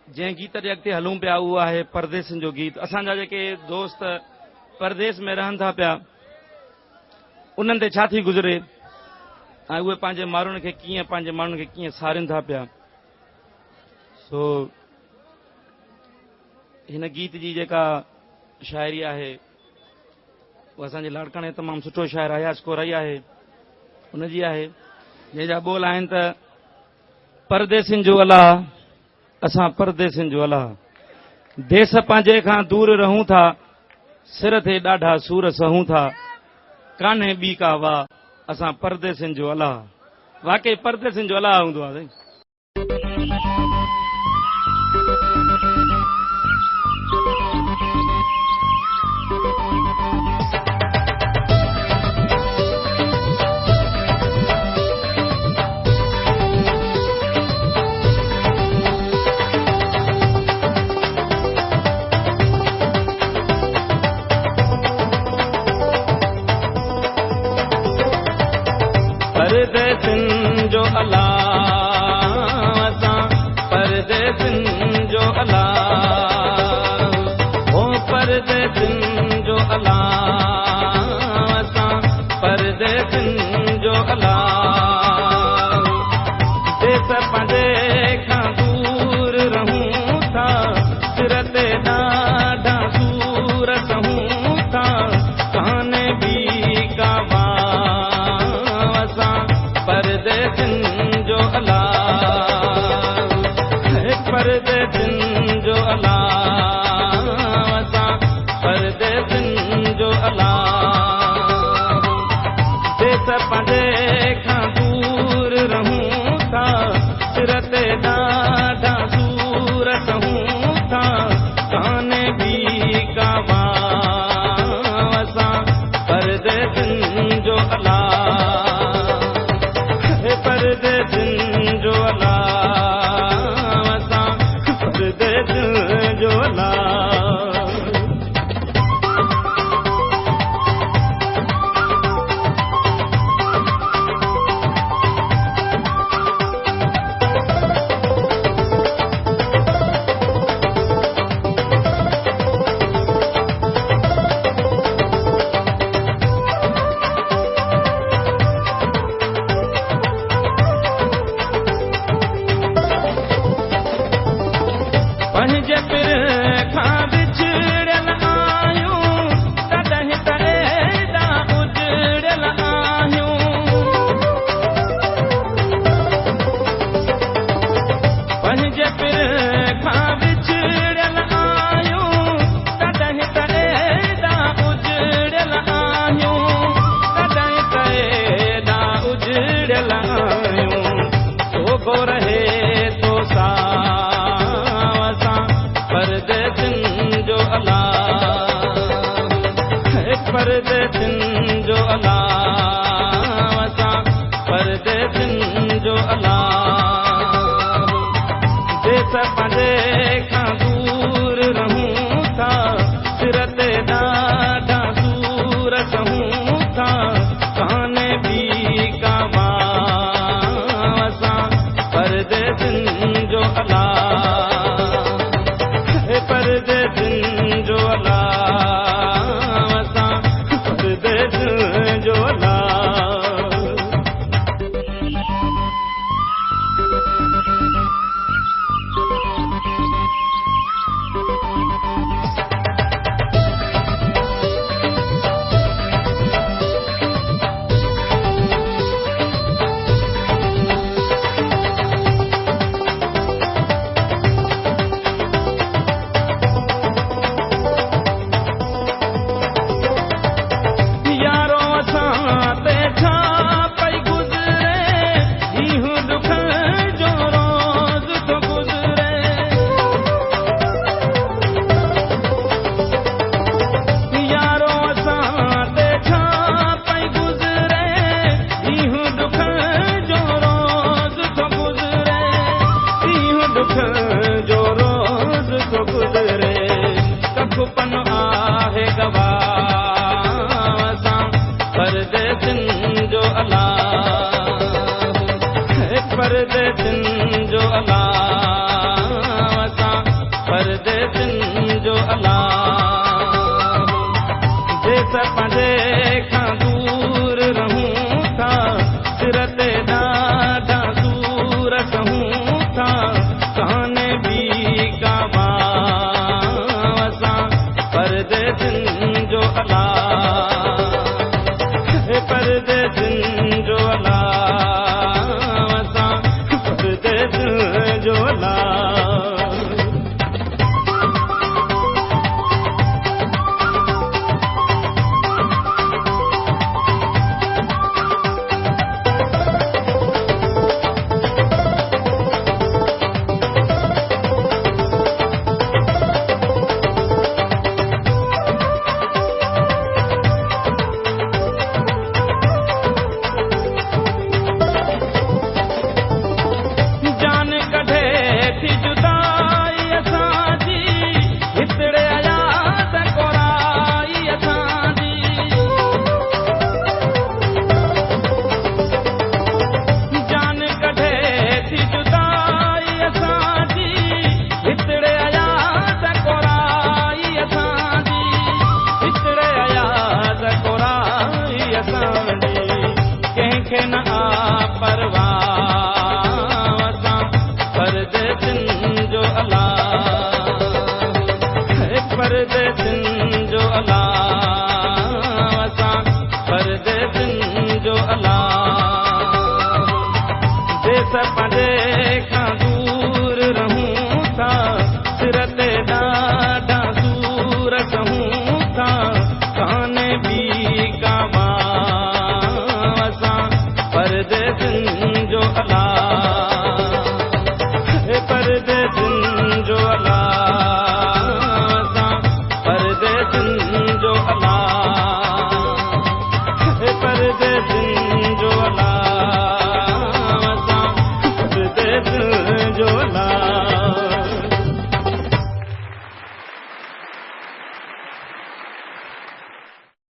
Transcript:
जंहिं गीत जे अॻिते हलूं पिया उहो आहे परदेसनि जो गीत। असांजा जेके दोस्त परदेस में रहनि था पिया उन्हनि ते छा थी गुज़रे ऐं उहे पंहिंजे माण्हुनि खे कीअं पंहिंजे माण्हुनि खे कीअं सारिनि था पिया। सो हिन गीत जी जेका शाइरी आहे उहा असांजे लाड़काणे तमामु सुठो शाइर अयाज कोराई आहे, उनजी आहे, जंहिंजा ॿोल आहिनि त परदेसिन जो अलाह असां परदेसिन जो अलाह, देस पंहिंजे खां दूर रहूं था, सिर ते ॾाढा सूर सहूं था, कान्हे ॿी का वाह असां परदेसिन जो अलाह। वाकई परदेसिन जो अलाह हूंदो आहे। परदेसिन जो अलाह असां परदेसिन जो अलाह, ओ परदेसिन जो अलाह असां परदेसिन जो अलाह, देस पंहिंजे खां दूर रहूं था, सिर ते ॾाढा सूर सहूं था, कान्हे ॿी का परदेसिन जो अलाह, परदेसिन जो अलाह असां परदेसिन जो अलाह, देस पंहिंजे खां दूर रहूं था, सिर ते ॾाढा सूर सहूं था, कान्हे ॿी का वाह असां परदेसिन जो अलाह, परदेसिन जो अलाह असां परदेसिन जो अलाह। पंहिंजे पिर खां विछड़ियल आहियूं, तॾहिं त एॾा उजड़ियल आहियूं, पंहिंजे पिर खां विछड़ियल आहियूं, तॾहिं त एॾा उजड़ियल आहियूं, तॾहिं त एॾा उजड़ियल आहियूं, सोगो रहे तो सा परदेसिन जो अलाह, परदेसिन जो अलाह असां परदेसिन जो अलाह, देस पंहिंजे खां दूर रहूं था, सिर ते ॾाढा सूर सहूं था, कान्हे ॿी का वाह असां परदेसिन जो अलाह, परदेसिन जो अलाह असां परदेसिन जो अलाह। परदेसिन जो अला देश पंहिंजे खां दूर रहूं था सिर ते ॾाढा सूर कहूं था काने बि का असां परदेसिन जो अला परदेसिन जो अला असां परदेसिन जो अला परदेसिन जो अला परदेसिन जो अला असां परदेसिन जो अला देश पंहिंजे खां दूर रहूं था सिर ते ॾाढा सूर कहूं था काने बि का असां परदेसिन जो अला परदेसिन जो अला